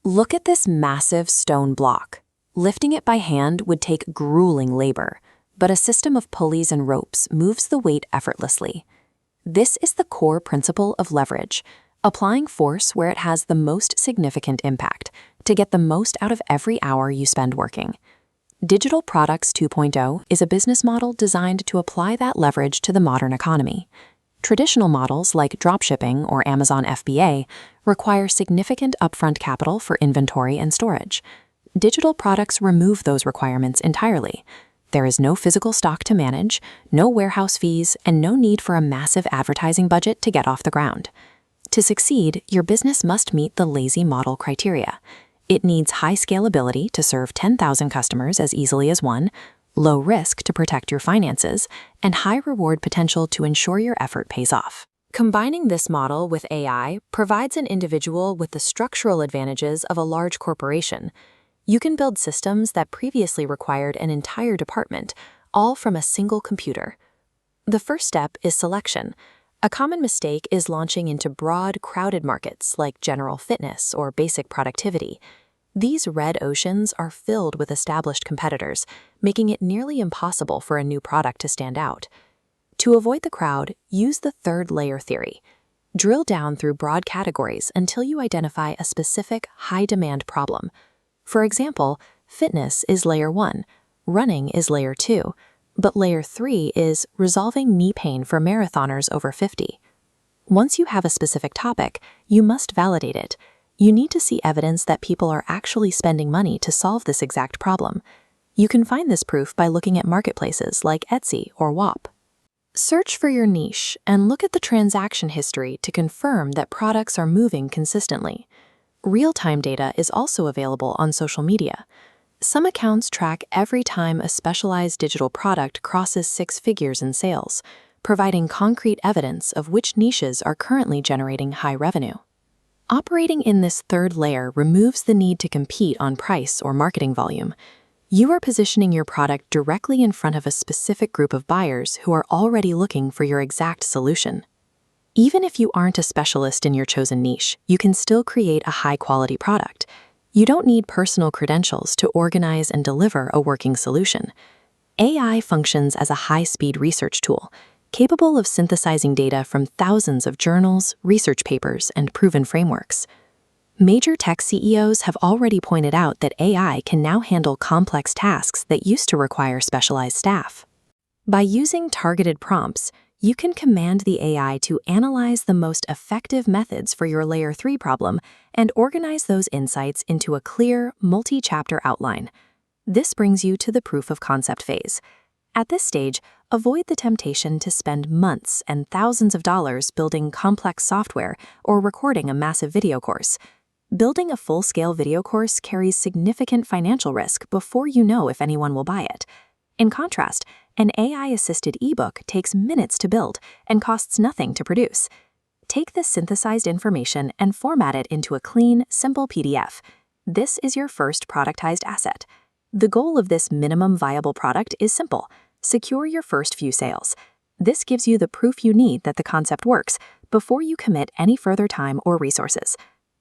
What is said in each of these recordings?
Look at this massive stone block. Lifting it by hand would take grueling labor, but a system of pulleys and ropes moves the weight effortlessly. This is the core principle of leverage, applying force where it has the most significant impact to get the most out of every hour you spend working. Digital Products 2.0 is a business model designed to apply that leverage to the modern economy. Traditional models like dropshipping or Amazon FBA require significant upfront capital for inventory and storage. Digital products remove those requirements entirely. There is no physical stock to manage, no warehouse fees, and no need for a massive advertising budget to get off the ground. To succeed, your business must meet the lazy model criteria. It needs high scalability to serve 10,000 customers as easily as one, low risk to protect your finances, and high reward potential to ensure your effort pays off. Combining this model with AI provides an individual with the structural advantages of a large corporation. You can build systems that previously required an entire department, all from a single computer. The first step is selection. A common mistake is launching into broad, crowded markets like general fitness or basic productivity. These red oceans are filled with established competitors, making it nearly impossible for a new product to stand out. To avoid the crowd, use the third layer theory. Drill down through broad categories until you identify a specific, high-demand problem. For example, fitness is layer 1, running is layer 2, but layer 3 is resolving knee pain for marathoners over 50. Once you have a specific topic, you must validate it. You need to see evidence that people are actually spending money to solve this exact problem. You can find this proof by looking at marketplaces like Etsy or WAP. Search for your niche and look at the transaction history to confirm that products are moving consistently. Real-time data is also available on social media. Some accounts track every time a specialized digital product crosses 6 figures in sales, providing concrete evidence of which niches are currently generating high revenue. Operating in this third layer removes the need to compete on price or marketing volume. You are positioning your product directly in front of a specific group of buyers who are already looking for your exact solution. Even if you aren't a specialist in your chosen niche, you can still create a high-quality product. You don't need personal credentials to organize and deliver a working solution. AI functions as a high-speed research tool, capable of synthesizing data from thousands of journals, research papers, and proven frameworks. Major tech CEOs have already pointed out that AI can now handle complex tasks that used to require specialized staff. By using targeted prompts, you can command the AI to analyze the most effective methods for your Layer 3 problem and organize those insights into a clear, multi-chapter outline. This brings you to the proof of concept phase. At this stage, avoid the temptation to spend months and thousands of dollars building complex software or recording a massive video course. Building a full-scale video course carries significant financial risk before you know if anyone will buy it. In contrast, an AI-assisted ebook takes minutes to build and costs nothing to produce. Take this synthesized information and format it into a clean, simple PDF. This is your first productized asset. The goal of this minimum viable product is simple: secure your first few sales. This gives you the proof you need that the concept works before you commit any further time or resources.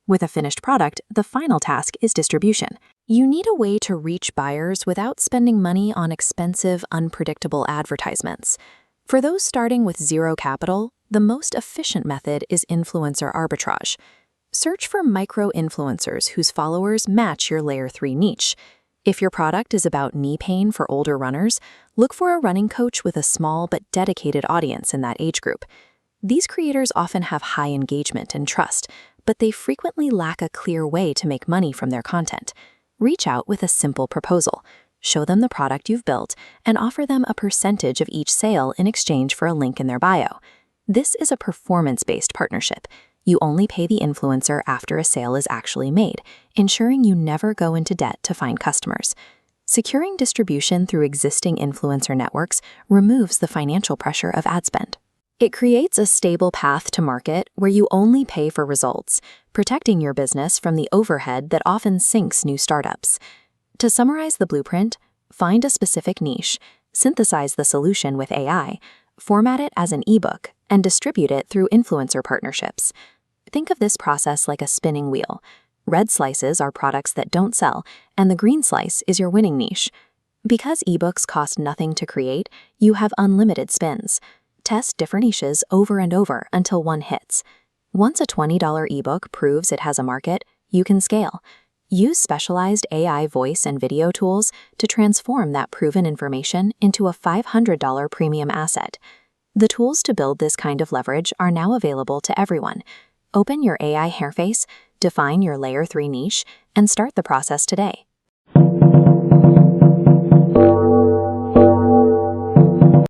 With a finished product, the final task is distribution. You need a way to reach buyers without spending money on expensive, unpredictable advertisements. For those starting with zero capital, the most efficient method is influencer arbitrage. Search for micro-influencers whose followers match your Layer 3 niche. If your product is about knee pain for older runners, look for a running coach with a small but dedicated audience in that age group. These creators often have high engagement and trust, but they frequently lack a clear way to make money from their content. Reach out with a simple proposal. Show them the product you've built and offer them a percentage of each sale in exchange for a link in their bio. This is a performance-based partnership. You only pay the influencer after a sale is actually made, ensuring you never go into debt to find customers. Securing distribution through existing influencer networks removes the financial pressure of ad spend. It creates a stable path to market where you only pay for results, protecting your business from the overhead that often sinks new startups. To summarize the blueprint, find a specific niche, synthesize the solution with AI, format it as an ebook, and distribute it through influencer partnerships. Think of this process like a spinning wheel. Red slices are products that don't sell, and the green slice is your winning niche. Because ebooks cost nothing to create, you have unlimited spins. Test different niches over and over until one hits. Once a $20 ebook proves it has a market, you can scale. Use specialized AI voice and video tools to transform that proven information into a $500 premium asset. The tools to build this kind of leverage are now available to everyone. Open your AI hairface, define your Layer 3 niche, and start the process today.